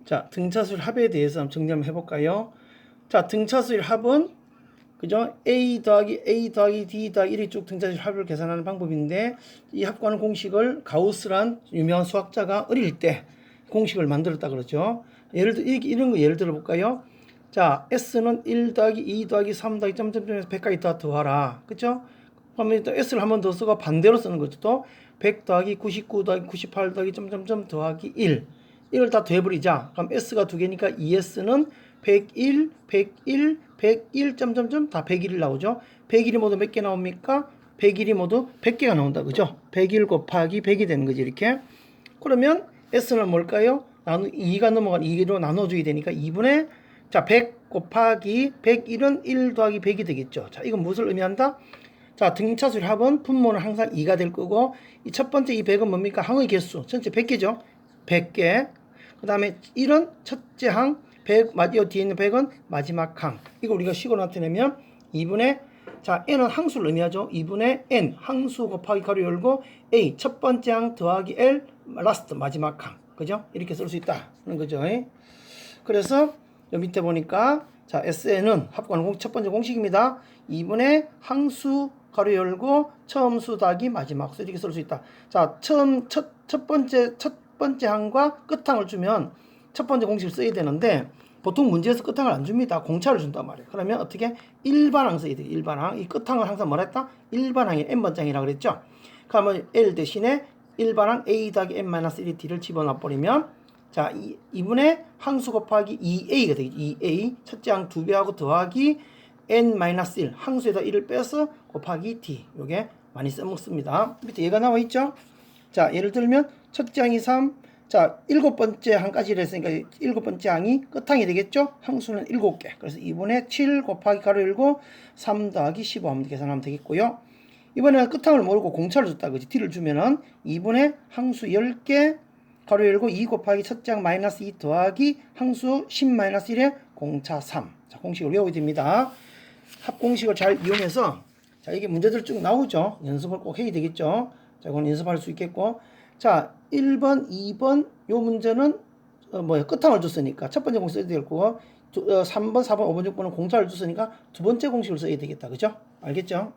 자, 등차수일 합에 대해서 한번 정리 한번 해볼까요? 자, 등차수일 합은 그죠? A 더하기 D 더하기 1이 쭉 등차수일 합을 계산하는 방법인데, 이 합과는 공식을 가우스란 유명한 수학자가 어릴 때 공식을 만들었다 그러죠. 예를 들어 이런 거 예를 들어 볼까요? 자, S는 1 더하기 2 더하기 3 더하기 점점점에서 100까지 다 더하라. 그죠? 그러면 또 S를 한 번 더 쓰고 반대로 쓰는 거죠. 또 100 더하기 99 더하기 98 더하기 점점점 더하기 1. 이걸 다 더해버리자. 그럼 S가 두 개니까 2S는 101, 101, 101, 점점점 다 101이 나오죠. 101이 모두 몇 개 나옵니까? 101이 모두 100개가 나온다. 그죠? 101 곱하기 100이 되는 거지, 이렇게. 그러면 S는 뭘까요? 2가 넘어간 2로 나눠줘야 되니까 2분의, 자, 100 곱하기 101은 1 더하기 100이 되겠죠. 자, 이건 무엇을 의미한다? 자, 등차수일 합은 분모는 항상 2가 될 거고, 이 첫 번째 이 100은 뭡니까? 항의 개수. 전체 100개죠. 100개. 그 다음에 1은 첫째 항, 100, 이 뒤에 있는 100은 마지막 항. 이거 우리가 식으로 나타내면 2분의, 자, n은 항수를 의미하죠. 2분의 n, 항수 곱하기 가로 열고, a, 첫 번째 항 더하기 l, 라스트, 마지막 항. 그죠? 이렇게 쓸 수 있다는 거죠. 그래서 여기 밑에 보니까, 자, SN은 합과는 첫 번째 공식입니다. 2분의 항수 가로 열고 처음 수 더하기 마지막 수, 이렇게 쓸 수 있다. 자, 첫 번째 항과 끝항을 주면 첫 번째 공식을 써야 되는데, 보통 문제에서 끝항을 안 줍니다. 공차를 준단 말이에요. 그러면 어떻게? 일반항 써야 돼요. 일반항. 이 끝항을 항상 뭐라 했다? 일반항이 n번장이라고 그랬죠. 그러면 L 대신에 일반항 A 더하기 n-1의 D를 집어넣어 버리면, 자, 2분의 항수 곱하기 2A가 되겠죠. 2A, 첫째 항 2배하고 더하기 n-1, 항수에다 1을 빼서 곱하기 D. 요게 많이 써먹습니다. 밑에 얘가 나와 있죠. 자, 예를 들면 첫째 항이 3, 자, 7번째 항까지 했으니까 7번째 항이 끝항이 되겠죠. 항수는 7개. 그래서 2분의 7 곱하기 가로 열고 3 더하기 15 하면 계산하면 되겠고요. 이번에는 끝항을 모르고 공차를 줬다 그지. D를 주면은 2분의 항수 10개 가로 열고 2 곱하기 첫째 항 마이너스 2 더하기 항수 10-1의 공차 3. 자, 공식을 외워야 됩니다. 합공식을 잘 이용해서, 자, 이게 문제들 쭉 나오죠. 연습을 꼭 해야 되겠죠. 자, 이건 연습할 수 있겠고. 자, 1번, 2번 요 문제는 끝항을 줬으니까 첫 번째 공식 써야 될 거고, 3번, 4번, 5번, 6번은 공차를 줬으니까 두 번째 공식을 써야 되겠다. 그죠? 알겠죠?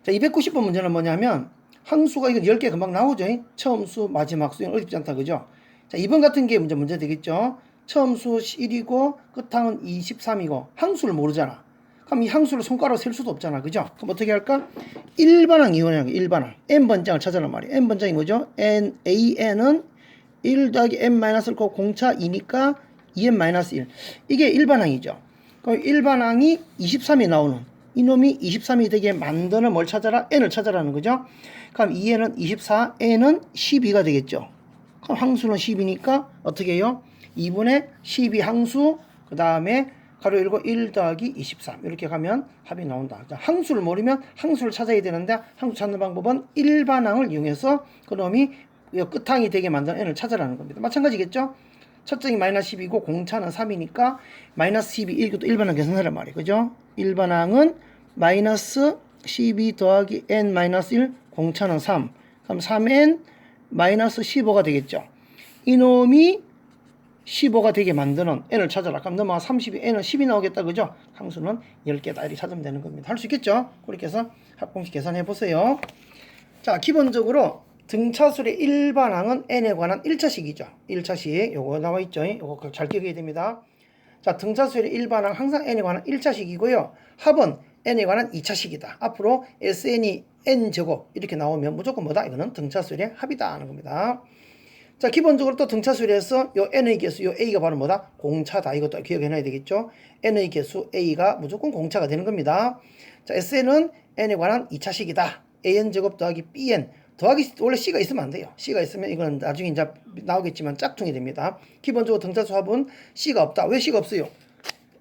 자, 290번 문제는 뭐냐면 항수가 이거 10개 금방 나오죠. 처음 수, 마지막 수. 이건 어렵지 않다. 그죠? 자, 2번 같은 게 문제 되겠죠. 처음 수 1이고 끝항은 23이고 항수를 모르잖아. 그럼 이 항수를 손가락으로 셀 수도 없잖아. 그죠? 그럼 어떻게 할까? 일반항 이용하는 거. 일반항. n번장을 찾아란 말이야. n번장이 뭐죠? an은 1 더하기 n-를 꼭 공차 2니까 2n-1. 이게 일반항이죠. 그럼 일반항이 23이 나오는, 이놈이 23이 되게 만드는 뭘 찾아라? n을 찾아라는 거죠. 그럼 2n은 24, n은 12가 되겠죠. 그럼 항수는 10이니까 어떻게 해요? 2분의 12 항수, 그 다음에 가로 열고 1 더하기 23. 이렇게 가면 합이 나온다. 항수를 모르면 항수를 찾아야 되는데, 항수 찾는 방법은 일반항을 이용해서 그놈이 끝항이 되게 만드는 n을 찾아라는 겁니다. 마찬가지겠죠? 첫째이 마이너스 10이고 공차는 3이니까 마이너스 12, 이것도 일반항 계산하란 말이에요. 그죠? 일반항은 마이너스 12 더하기 n-1, 공차는 3. 그럼 3n 마이너스 15가 되겠죠. 이놈이 15가 되게 만드는 n을 찾아라. 그럼 넘어가 30이 n은 10이 나오겠다. 그죠? 항수는 10개다. 이렇게 찾으면 되는 겁니다. 할 수 있겠죠? 그렇게 해서 합공식 계산해 보세요. 자, 기본적으로 등차수의 일반항은 n에 관한 1차식이죠. 1차식. 요거 나와 있죠. 요거 잘 기억해야 됩니다. 자, 등차수의 일반항 항상 n에 관한 1차식이고요. 합은 n에 관한 2차식이다. 앞으로 sn이 n제곱 이렇게 나오면 무조건 뭐다? 이거는 등차수의 합이다 하는 겁니다. 자, 기본적으로 또 등차수리에서 요 n의 개수, 요 a가 바로 뭐다? 공차다. 이것도 기억해놔야 되겠죠? n의 개수 a가 무조건 공차가 되는 겁니다. 자, sn은 n에 관한 2차식이다. an제곱 더하기 bn 더하기, 원래 c가 있으면 안 돼요. c가 있으면 이건 나중에 이제 나오겠지만 짝퉁이 됩니다. 기본적으로 등차수 합은 c가 없다. 왜 c가 없어요?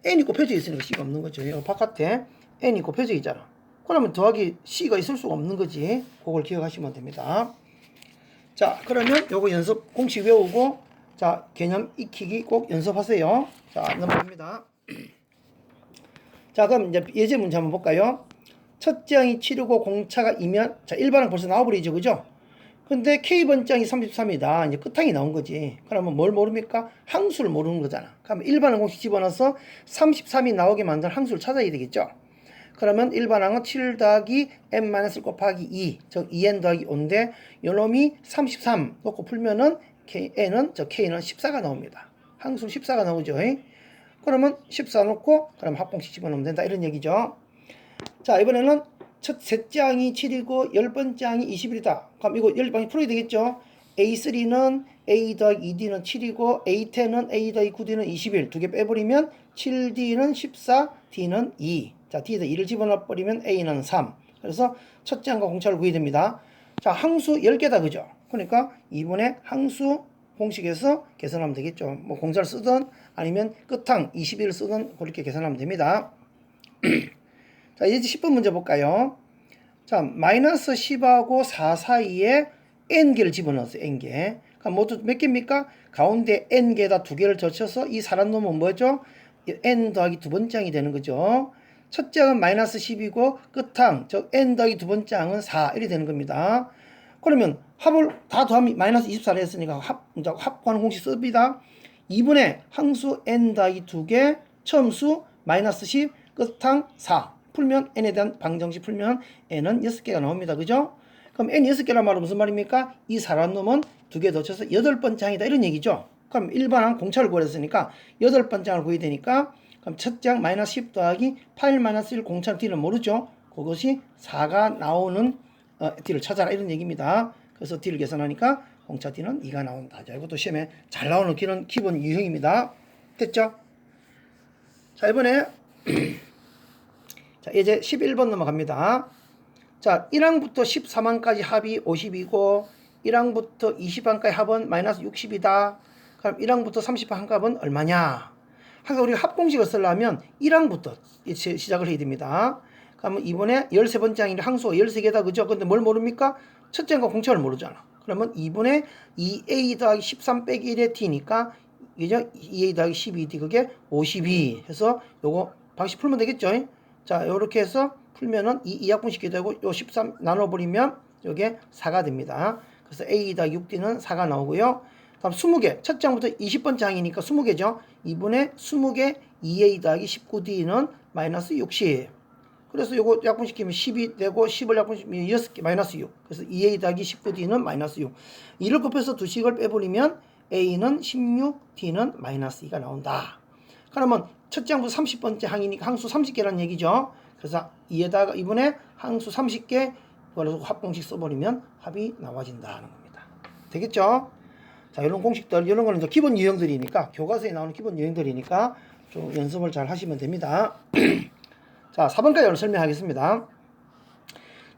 n이 곱해져 있으니까 c가 없는 거죠. 이 바깥에 n이 곱해져 있잖아. 그러면 더하기 c가 있을 수가 없는 거지. 그걸 기억하시면 됩니다. 자, 그러면 요거 연습 공식 외우고, 자, 개념 익히기 꼭 연습하세요. 자, 넘어갑니다. 자, 그럼 이제 예제 문제 한번 볼까요? 첫째 항이 7이고 공차가 2면, 자, 일반항 벌써 나와버리죠. 그죠? 근데 K번장이 33이다. 이제 끝항이 나온 거지. 그러면 뭘 모릅니까? 항수를 모르는 거잖아. 그러면 일반항 공식 집어넣어서 33이 나오게 만든 항수를 찾아야 되겠죠. 그러면 일반항은 7 더하기 n-1 곱하기 2, 즉 2n 더하기 5인데 요놈이 33 놓고 풀면은 K는 14가 나옵니다. 항수 14가 나오죠. 그러면 14 놓고 그럼 합공식 집어넣으면 된다. 이런 얘기죠. 자, 이번에는 셋째 항이 7이고 10번째 항이 21이다. 그럼 이거 10번이 풀어야 되겠죠. A3는 A 더하기 2D는 7이고 A10은 A 더하기 9D는 21. 두 개 빼버리면 7D는 14, D는 2. 자, D에다 2를 집어넣어버리면 A는 3. 그래서 첫째 항과 공차를 구해야 됩니다. 자, 항수 10개다. 그죠? 그러니까 이번에 항수 공식에서 계산하면 되겠죠. 뭐 공차를 쓰든 아니면 끝항 21을 쓰든 그렇게 계산하면 됩니다. 자, 이제 10번 문제 볼까요? 자, 마이너스 10하고 4 사이에 n개를 집어넣었어요. n개. 그럼 모두 몇 개입니까? 가운데 n개에다 두 개를 젖혀서 이 사람 놈은 뭐죠? n 더하기 두 번째 항이 되는 거죠. 첫째 항은 마이너스 10이고 끝항, 즉 n 더하기 두 번째 항은 4 이렇게 되는 겁니다. 그러면 합을 다 더하면 마이너스 24를 했으니까 합구하는 공식 씁니다. 2분의 항수 n 더하기 2개, 처음수 마이너스 10, 끝항 4. 풀면 n에 대한 방정식 풀면 n은 6개가 나옵니다. 그죠? 그럼 n 6개란 말은 무슨 말입니까? 이 사람 놈은 두 개 더 쳐서 8번째 항이다. 이런 얘기죠. 그럼 일반항 공차를 구했으니까 8번째 항을 구해야 되니까 그럼 첫째 항 마이너스 10 더하기 8 마이너스 1 공차 D는 모르죠. 그것이 4가 나오는 D를 찾아라. 이런 얘기입니다. 그래서 D를 계산하니까 공차 D는 2가 나온다. 자, 이것도 시험에 잘 나오는 기본 유형입니다. 됐죠? 자, 이번에 자, 이제 11번 넘어갑니다. 자, 1항부터 13항까지 합이 50이고 1항부터 20항까지 합은 마이너스 60이다. 그럼 1항부터 30항 합은 얼마냐? 항상 우리가 합공식을 쓰려면 1항부터 시작을 해야 됩니다. 그러면 이번에 13번째 항이 항수가 13개다. 그죠? 근데 뭘 모릅니까? 첫째 항과 공차를 모르잖아. 그러면 2분의 2a 더하기 13 빼기 1의 t니까 그죠? 2a 더하기 12d 그게 52 해서 요거 방식 풀면 되겠죠? 자, 요렇게 해서 풀면은 이 약분시키게 되고 요 13 나눠버리면 요게 4가 됩니다. 그래서 a 더하기 6d는 4가 나오고요. 다음 20개. 첫째 항부터 20번째 항이니까 20개죠. 2분의 20개 2a 더하기 19d는 마이너스 60. 그래서 요거 약분시키면 10이 되고 10을 약분시키면 6개 마이너스 6. 그래서 2a 더하기 19d는 마이너스 6. 2를 곱해서 두 식을 빼버리면 a는 16, d는 마이너스 2가 나온다. 그러면 첫째 항부터 30번째 항이니까 항수 30개라는 얘기죠. 그래서 2에다가 이번에 항수 30개 그래서 합공식 써버리면 합이 나와진다는 겁니다. 되겠죠? 자, 이런 공식들, 이런 거는 이제 기본 유형들이니까, 교과서에 나오는 기본 유형들이니까 좀 연습을 잘 하시면 됩니다. 자, 4번까지 오늘 설명하겠습니다.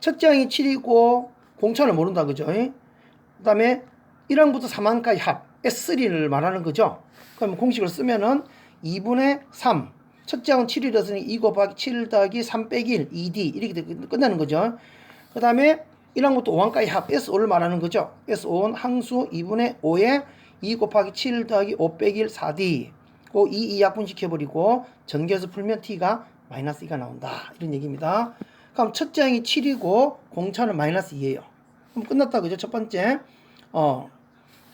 첫째 항이 7이고, 공차를 모른다, 그죠? 그 다음에 1항부터 3항까지 합, S3를 말하는 거죠. 그럼 공식을 쓰면은 2분의 3. 첫째 항은 7이라서니 2 곱하기 7 더하기 3 빼기 1, 2D. 이렇게 끝나는 거죠. 그 다음에 1항부터 5항까지 합, S5를 말하는 거죠. S5는 항수 2분의 5에 2 곱하기 7 더하기 5 빼기 1, 4D. 그 2 약분시켜버리고 전개해서 풀면 T가 마이너스 2가 나온다. 이런 얘기입니다. 그럼 첫째 항이 7이고 공차는 마이너스 2예요. 그럼 끝났다. 그죠? 첫 번째.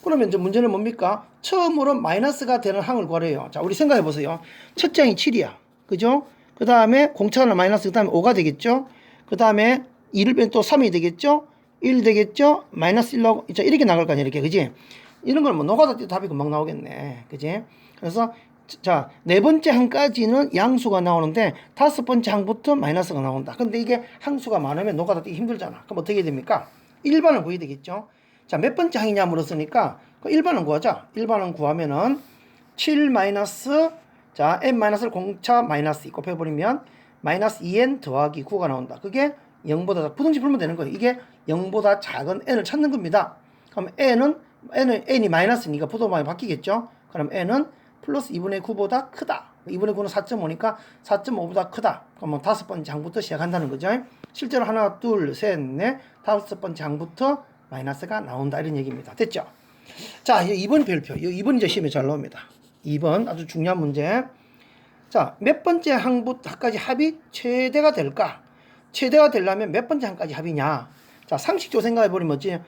그러면 이제 문제는 뭡니까? 처음으로 마이너스가 되는 항을 구하래요. 자, 우리 생각해 보세요. 첫째 항이 7이야. 그죠? 그 다음에 공차는 마이너스, 그 다음에 5가 되겠죠? 그 다음에 2를 빼면 또 3이 되겠죠? 1 되겠죠? 마이너스 1하고, 이렇게 나갈 거 아니야, 이렇게. 그지? 이런 걸 뭐, 노가다 때 답이 금방 나오겠네. 그지? 그래서, 자, 네 번째 항까지는 양수가 나오는데, 다섯 번째 항부터 마이너스가 나온다. 근데 이게 항수가 많으면 노가다 떼기 힘들잖아. 그럼 어떻게 됩니까? 1반을 구해야 되겠죠? 자, 몇 번째 항이냐 물었으니까, 1반은 구하자. 1반은 구하면은, 7 마이너스, 자, n-를 공차 마이너스 2 곱해버리면, 마이너스 2n 더하기 9가 나온다. 그게 0보다 부등식 풀면 되는 거예요. 이게 0보다 작은 n을 찾는 겁니다. 그럼 n이 마이너스니까 부등식이 바뀌겠죠. 그럼 n은 플러스 2분의 9보다 크다. 2분의 9는 4.5니까 4.5보다 크다. 그러면 다섯 번째 항부터 시작한다는 거죠. 실제로 하나, 둘, 셋, 넷, 다섯 번째 항부터 마이너스가 나온다. 이런 얘기입니다. 됐죠? 자, 2번 별표. 2번 이제 시험에 잘 나옵니다. 2번 아주 중요한 문제. 자, 몇 번째 항부터까지 합이 최대가 될까? 최대가 되려면 몇 번째 항까지 합이냐? 자, 상식적으로 생각해버리면 뭐지?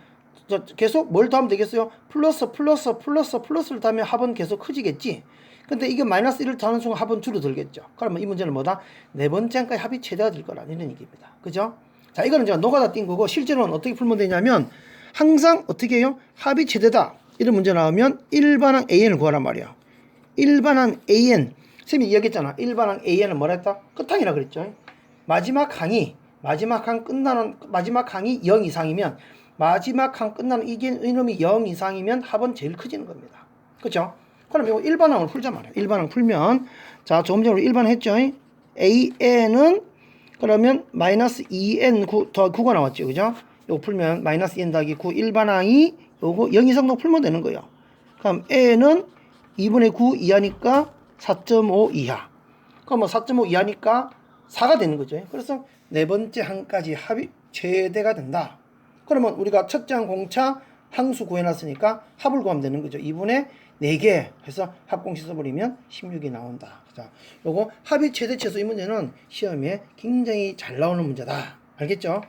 계속 뭘 더하면 되겠어요? 플러스를 더하면 합은 계속 커지겠지. 근데 이게 마이너스 1을 더하는 순간 합은 줄어들겠죠. 그러면 이 문제는 뭐다? 네 번째 항까지 합이 최대가 될 거라 이런 얘기입니다. 그죠? 자, 이거는 제가 노가다 띈 거고 실제로는 어떻게 풀면 되냐면 항상 어떻게 해요? 합이 최대다. 이런 문제 나오면 일반항 AN을 구하란 말이야. 일반항 AN. 쌤이 이야기했잖아. 일반항 AN은 뭐라 했다? 끝항이라 그랬죠. 마지막 항이 0 이상이면 마지막 항 끝나는 이놈이 0 이상이면 합은 제일 커지는 겁니다. 그렇죠? 그럼 이거 일반항을 풀자 말이야. 일반항 풀면 자, 조금 전에 우리 일반항 했죠. AN은 그러면 마이너스 2n 더 9가 나왔죠. 그죠? 이거 풀면 마이너스 2n 더하기 9 일반항이 요거 0 이상도 풀면 되는 거예요. 그럼 N은 2분의 9 이하니까 4.5 이하. 그럼 4.5 이하니까 4가 되는 거죠. 그래서 네 번째 항까지 합이 최대가 된다. 그러면 우리가 첫째 항 공차 항수 구해놨으니까 합을 구하면 되는 거죠. 2분의 4개 해서 합공식 써버리면 16이 나온다. 자, 요거 합이 최대 최소 이 문제는 시험에 굉장히 잘 나오는 문제다. 알겠죠?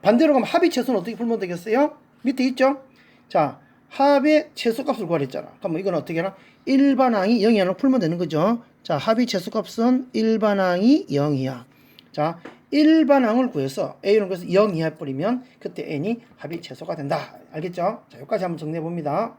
반대로 가면 합의 최소는 어떻게 풀면 되겠어요? 밑에 있죠? 자, 합의 최소값을 구하랬잖아. 그럼 이건 어떻게 하나? 일반항이 0 이하로 풀면 되는 거죠. 자, 합의 최소값은 일반항이 0 이하. 자, 일반항을 구해서 A를 구해서 0 이하 뿌리면 그때 N이 합의 최소가 된다. 알겠죠? 자, 여기까지 한번 정리해 봅니다.